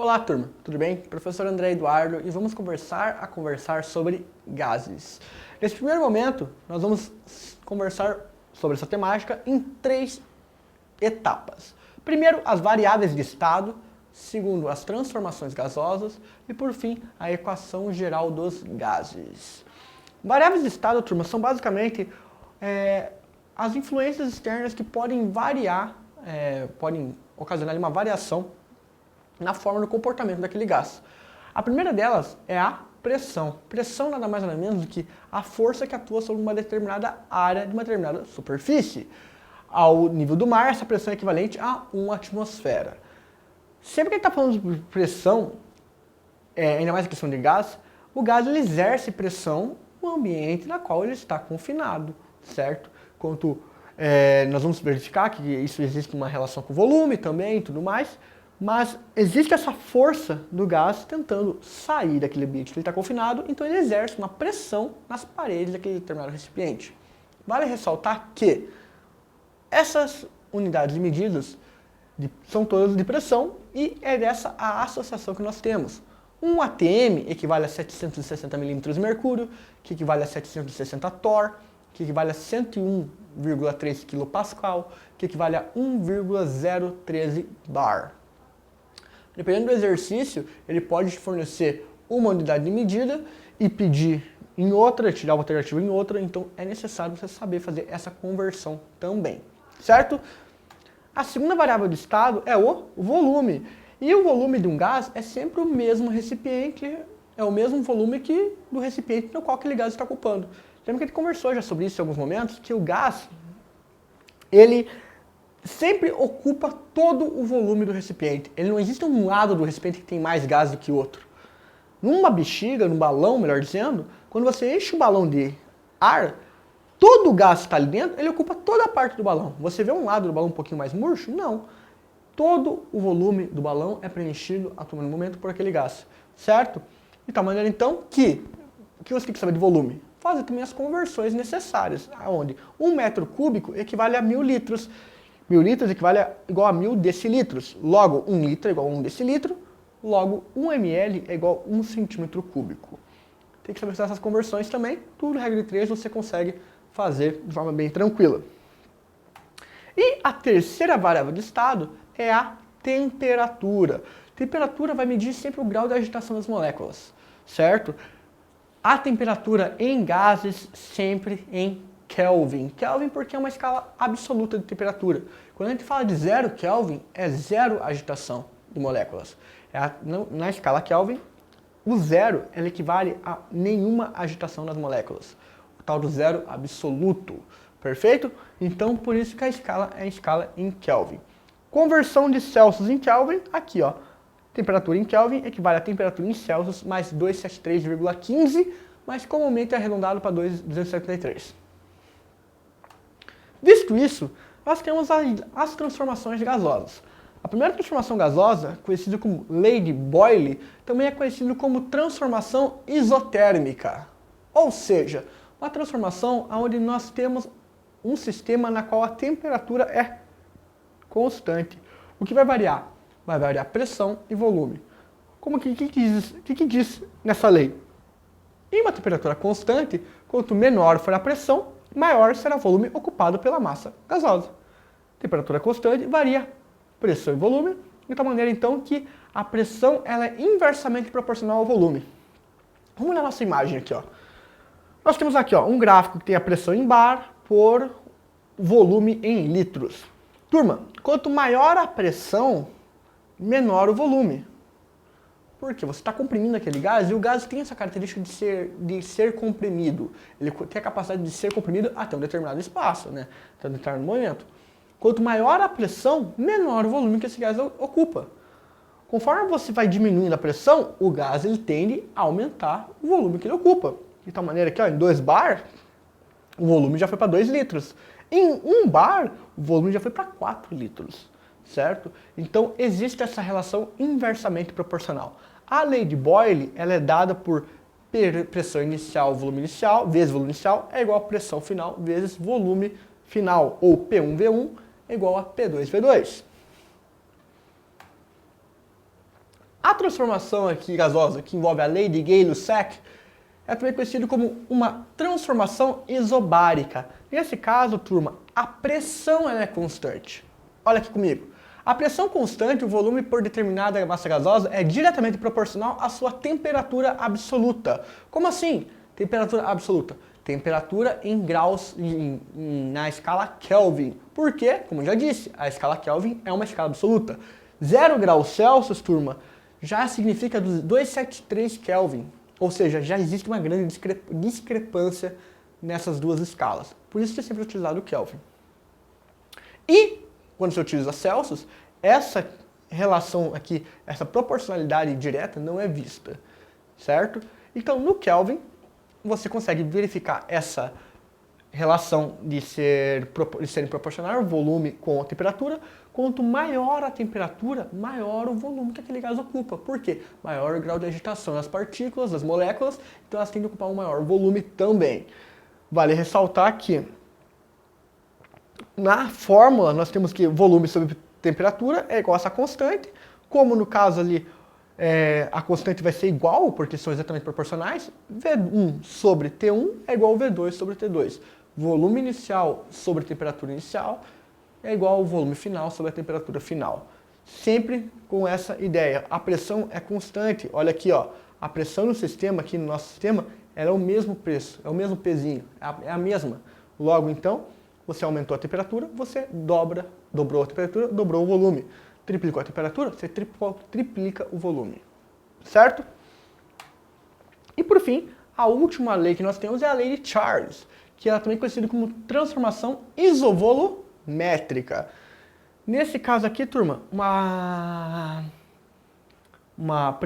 Olá, turma, tudo bem? Professor André Eduardo e vamos conversar sobre gases. Nesse primeiro momento, nós vamos conversar sobre essa temática em 3 etapas. Primeiro, as variáveis de estado. Segundo, as transformações gasosas. E, por fim, a equação geral dos gases. Variáveis de estado, turma, são basicamente as influências externas que podem variar, podem ocasionar uma variação na forma do comportamento daquele gás. A primeira delas é a pressão. Pressão nada mais nada menos do que a força que atua sobre uma determinada área de uma determinada superfície. Ao nível do mar, essa pressão é equivalente a 1 atmosfera. Sempre que a gente está falando de pressão, ainda mais a questão de gás, o gás ele exerce pressão no ambiente na qual ele está confinado, certo? Nós vamos verificar que isso existe uma relação com o volume também e tudo mais, mas existe essa força do gás tentando sair daquele ambiente que ele está confinado, então ele exerce uma pressão nas paredes daquele determinado recipiente. Vale ressaltar que essas unidades de medidas são todas de pressão e é dessa a associação que nós temos. Um atm equivale a 760 milímetros de mercúrio, que equivale a 760 torr, que equivale a 101,3 kPa, que equivale a 1,013 bar. Dependendo do exercício, ele pode fornecer uma unidade de medida e pedir em outra, tirar uma alternativa em outra, então é necessário você saber fazer essa conversão também, certo? A segunda variável de estado é o volume. E o volume de um gás é sempre o mesmo recipiente, é o mesmo volume que do recipiente no qual aquele gás está ocupando. Lembra que a gente conversou já sobre isso em alguns momentos, que o gás, ele sempre ocupa todo o volume do recipiente. Ele não existe um lado do recipiente que tem mais gás do que o outro. Numa bexiga, num balão, melhor dizendo, quando você enche o balão de ar, todo o gás que está ali dentro, ele ocupa toda a parte do balão. Você vê um lado do balão um pouquinho mais murcho? Não. Todo o volume do balão é preenchido a todo momento por aquele gás, certo? De tal maneira, então, que o que você tem que saber de volume? Fazer também as conversões necessárias, onde 1 metro cúbico equivale a 1000 litros. 1000 litros equivale igual a 1000 decilitros. Logo, 1 litro é igual a 1 decilitro. Logo, 1 ml é igual a 1 centímetro cúbico. Tem que saber fazer essas conversões também. Tudo, regra de 3, você consegue fazer de forma bem tranquila. E a terceira variável de estado é a temperatura. Temperatura vai medir sempre o grau de agitação das moléculas, certo? A temperatura em gases sempre em Kelvin. Kelvin porque é uma escala absoluta de temperatura. Quando a gente fala de 0 Kelvin, é 0 agitação de moléculas. Na escala Kelvin, o 0 equivale a nenhuma agitação das moléculas. O tal do 0 absoluto. Perfeito? Então, por isso que a escala é a escala em Kelvin. Conversão de Celsius em Kelvin, aqui ó. Temperatura em Kelvin equivale a temperatura em Celsius mais 273,15, mas comumente é arredondado para 273. Visto isso, nós temos as transformações gasosas. A primeira transformação gasosa, conhecida como lei de Boyle, também é conhecida como transformação isotérmica. Ou seja, uma transformação onde nós temos um sistema na qual a temperatura é constante. O que vai variar? Vai variar pressão e volume. O que diz nessa lei? Em uma temperatura constante, quanto menor for a pressão, maior será o volume ocupado pela massa gasosa. Temperatura constante varia pressão e volume, de tal maneira então que a pressão ela é inversamente proporcional ao volume. Vamos olhar a nossa imagem aqui, ó. Nós temos aqui ó, um gráfico que tem a pressão em bar por volume em litros. Turma, quanto maior a pressão, menor o volume. Porque você está comprimindo aquele gás e o gás tem essa característica de ser comprimido. Ele tem a capacidade de ser comprimido até um determinado espaço, né? Até um determinado momento. Quanto maior a pressão, menor o volume que esse gás ocupa. Conforme você vai diminuindo a pressão, o gás ele tende a aumentar o volume que ele ocupa. De tal maneira que ó, em 2 bar, o volume já foi para 2 litros. Em 1 bar, o volume já foi para 4 litros. Certo? Então, existe essa relação inversamente proporcional. A lei de Boyle ela é dada por pressão inicial, volume inicial, vezes volume inicial, é igual a pressão final, vezes volume final. Ou P1V1 é igual a P2V2. A transformação aqui gasosa, que envolve a lei de Gay-Lussac, é também conhecido como uma transformação isobárica. Nesse caso, turma, a pressão ela é constante. Olha aqui comigo. A pressão constante, o volume por determinada massa gasosa, é diretamente proporcional à sua temperatura absoluta. Como assim? Temperatura absoluta. Temperatura em graus na escala Kelvin. Por quê? Como eu já disse, a escala Kelvin é uma escala absoluta. 0 graus Celsius, turma, já significa 273 Kelvin. Ou seja, já existe uma grande discrepância nessas duas escalas. Por isso que é sempre utilizado o Kelvin. E, quando você utiliza Celsius, essa relação aqui, essa proporcionalidade direta não é vista, certo? Então, no Kelvin, você consegue verificar essa relação de serem proporcional o volume com a temperatura. Quanto maior a temperatura, maior o volume que aquele gás ocupa. Por quê? Maior o grau de agitação das partículas, das moléculas, então elas tendem a ocupar um maior volume também. Vale ressaltar que na fórmula nós temos que volume sobre temperatura é igual a essa constante, como no caso ali a constante vai ser igual, porque são exatamente proporcionais, V1 sobre T1 é igual a V2 sobre T2. Volume inicial sobre temperatura inicial é igual ao volume final sobre a temperatura final. Sempre com essa ideia. A pressão é constante. Olha aqui, ó, a pressão no sistema, aqui no nosso sistema, ela é o mesmo preço, é o mesmo pezinho, é a mesma. Logo, então, você aumentou a temperatura, você dobrou a temperatura, dobrou o volume. Triplicou a temperatura, você triplica o volume. Certo? E por fim, a última lei que nós temos é a lei de Charles, que ela é também conhecida como transformação isovolumétrica. Nesse caso aqui, turma, uma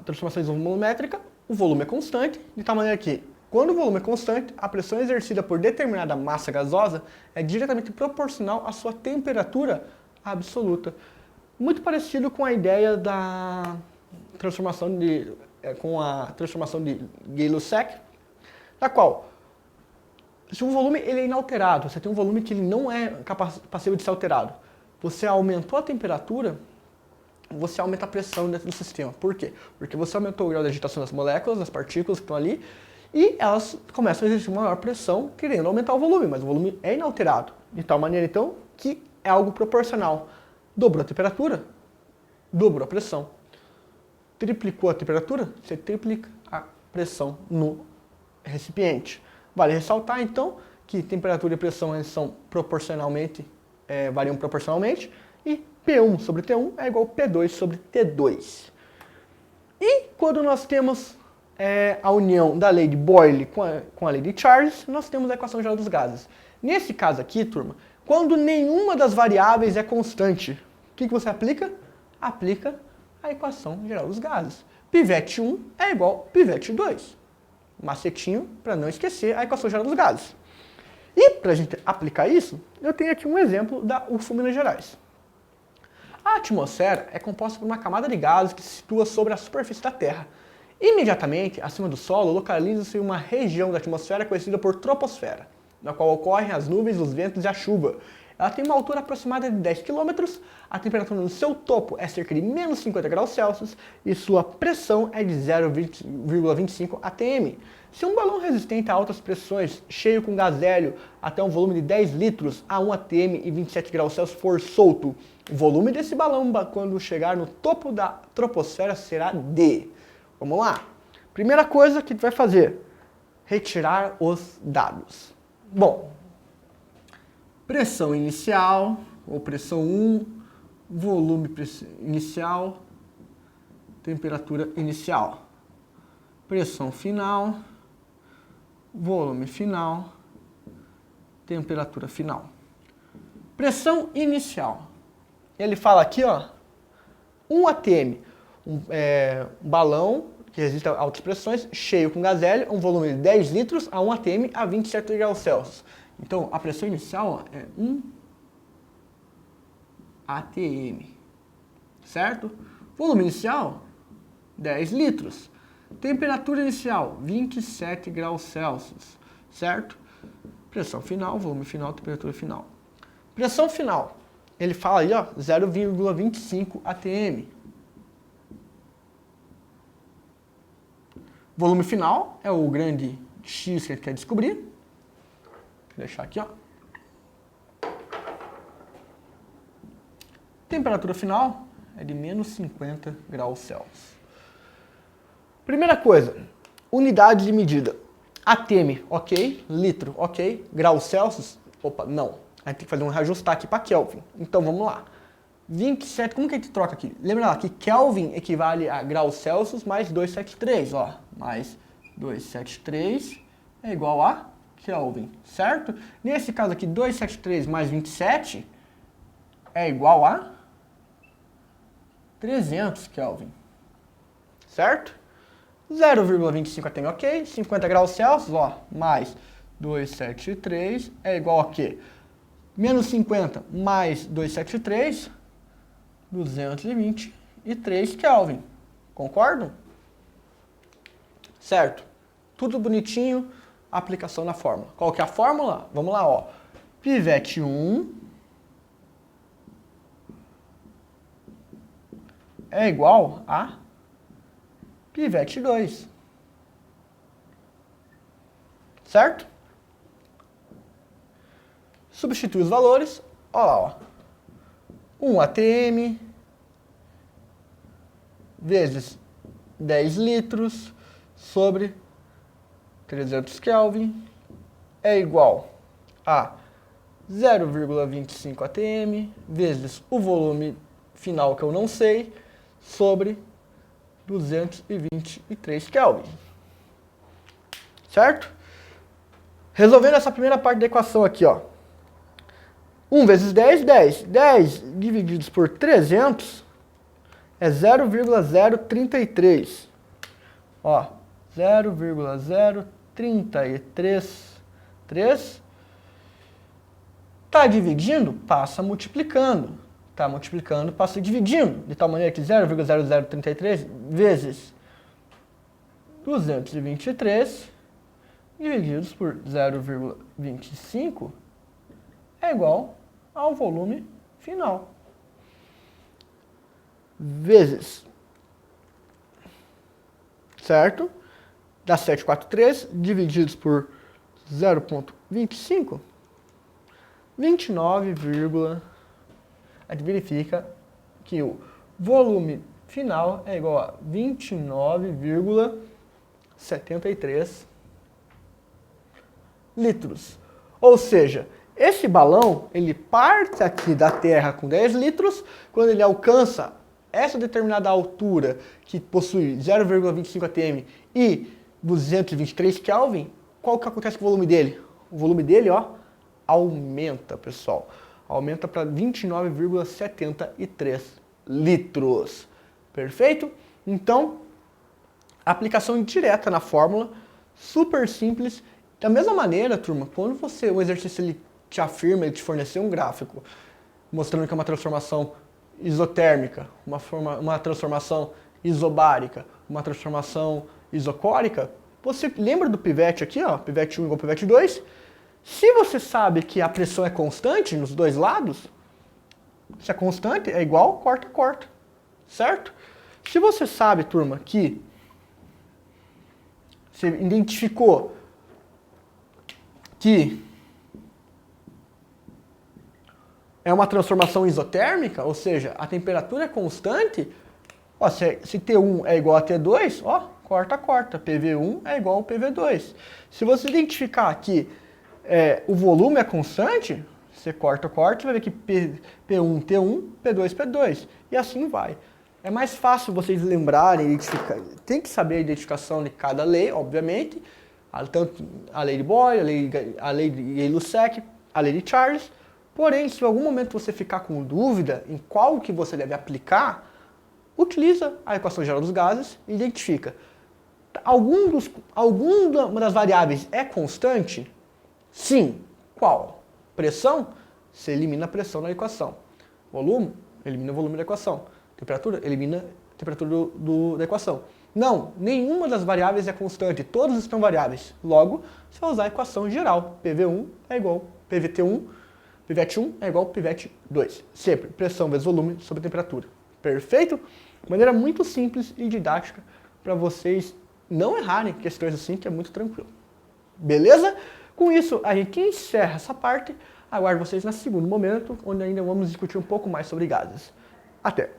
transformação isovolumétrica, o volume é constante, de tal maneira que, quando o volume é constante, a pressão exercida por determinada massa gasosa é diretamente proporcional à sua temperatura absoluta. Muito parecido com a ideia da transformação de Gay-Lussac, da qual, se o volume ele é inalterado, você tem um volume que ele não é passível de ser alterado, você aumentou a temperatura, você aumenta a pressão dentro do sistema. Por quê? Porque você aumentou o grau de agitação das moléculas, das partículas que estão ali, e elas começam a exercer uma maior pressão, querendo aumentar o volume, mas o volume é inalterado. De tal maneira, então, que é algo proporcional. Dobrou a temperatura, dobrou a pressão. Triplicou a temperatura, você triplica a pressão no recipiente. Vale ressaltar, então, que temperatura e pressão eles são variam proporcionalmente, e P1 sobre T1 é igual a P2 sobre T2. E quando nós temos a união da lei de Boyle com a lei de Charles, nós temos a equação geral dos gases. Nesse caso aqui, turma, quando nenhuma das variáveis é constante, o que você aplica? Aplica a equação geral dos gases. Pivete 1 é igual a pivete 2. Macetinho para não esquecer a equação geral dos gases. E para a gente aplicar isso, eu tenho aqui um exemplo da UFO Minas Gerais. A atmosfera é composta por uma camada de gases que se situa sobre a superfície da Terra. Imediatamente acima do solo localiza-se uma região da atmosfera conhecida por troposfera, na qual ocorrem as nuvens, os ventos e a chuva. Ela tem uma altura aproximada de 10 km, a temperatura no seu topo é cerca de menos 50 graus Celsius e sua pressão é de 0,25 atm. Se um balão resistente a altas pressões, cheio com gás hélio até um volume de 10 litros a 1 atm e 27 graus Celsius for solto, o volume desse balão quando chegar no topo da troposfera será D. Vamos lá? Primeira coisa que a gente vai fazer, retirar os dados. Bom, pressão inicial, ou pressão 1, volume inicial, temperatura inicial. Pressão final, volume final, temperatura final. Pressão inicial. Ele fala aqui, ó, 1 atm, um balão que resiste a altas pressões, cheio com gás hélio, um volume de 10 litros a 1 atm a 27 graus Celsius. Então, a pressão inicial é 1 atm, certo? Volume inicial, 10 litros. Temperatura inicial, 27 graus Celsius, certo? Pressão final, volume final, temperatura final. Pressão final, ele fala aí, ó, 0,25 atm. Volume final é o grande X que a gente quer descobrir. Vou deixar aqui, ó. Temperatura final é de menos 50 graus Celsius. Primeira coisa, unidade de medida. ATM, ok. Litro, ok. Graus Celsius, opa, não. A gente tem que fazer um reajustar aqui para Kelvin. Então vamos lá. 27, como que a gente troca aqui? Lembra lá que Kelvin equivale a graus Celsius mais 273, ó. Mais 273 é igual a Kelvin, certo? Nesse caso aqui, 273 mais 27 é igual a 300 Kelvin, certo? 0,25 ATM, ok. 50 graus Celsius, ó, mais 273 é igual a quê? Menos 50 mais 273, 223 Kelvin. Concordam? Certo. Tudo bonitinho, aplicação na fórmula. Qual que é a fórmula? Vamos lá, ó. Pivete 1 é igual a pivete 2. Certo? Substitui os valores. Olha lá, ó. 1 ATM vezes 10 litros sobre 300 Kelvin é igual a 0,25 ATM vezes o volume final que eu não sei sobre 223 Kelvin. Certo? Resolvendo essa primeira parte da equação aqui, ó. 1 vezes 10, 10. 10 divididos por 300 é 0,033. Ó, 0,033. Tá dividindo? Passa multiplicando. Tá multiplicando, passa dividindo. De tal maneira que 0,0033 vezes 223 divididos por 0,25 é igual ao volume final. Vezes. Certo? Dá 743 divididos por 0,25. 29, a gente verifica que o volume final é igual a 29,73 litros. Ou seja, esse balão, ele parte aqui da Terra com 10 litros, quando ele alcança essa determinada altura, que possui 0,25 atm e 223 Kelvin, qual que acontece com o volume dele? O volume dele, ó, aumenta, pessoal. Aumenta para 29,73 litros. Perfeito? Então, aplicação direta na fórmula, super simples. Da mesma maneira, turma, quando o exercício ele te afirma, ele te fornecer um gráfico mostrando que é uma transformação isotérmica, uma transformação isobárica, uma transformação isocórica, você lembra do pivete aqui, ó, pivete 1 igual pivete 2? Se você sabe que a pressão é constante nos dois lados, se é constante, é igual, corta, corta, certo? Se você sabe, turma, que você identificou que é uma transformação isotérmica, ou seja, a temperatura é constante, ó, se T1 é igual a T2, ó, corta, corta, PV1 é igual ao PV2. Se você identificar que o volume é constante, você corta, corta, vai ver que P1, T1, P2, P2, e assim vai. É mais fácil vocês lembrarem, identificar. Tem que saber a identificação de cada lei, obviamente, tanto a lei de Boyle, a lei de Gay-Lussac, a lei de Charles. Porém, se em algum momento você ficar com dúvida em qual que você deve aplicar, utiliza a equação geral dos gases e identifica. Alguma das variáveis é constante? Sim. Qual? Pressão? Você elimina a pressão na equação. Volume? Elimina o volume da equação. Temperatura? Elimina a temperatura da equação. Não, nenhuma das variáveis é constante, todas estão variáveis. Logo, você vai usar a equação geral. PV1 é igual PVT1, pivete 1 é igual pivete 2. Sempre pressão vezes volume sobre temperatura. Perfeito? Maneira muito simples e didática para vocês não errarem questões assim, que é muito tranquilo. Beleza? Com isso, a gente encerra essa parte. Aguardo vocês no segundo momento, onde ainda vamos discutir um pouco mais sobre gases. Até!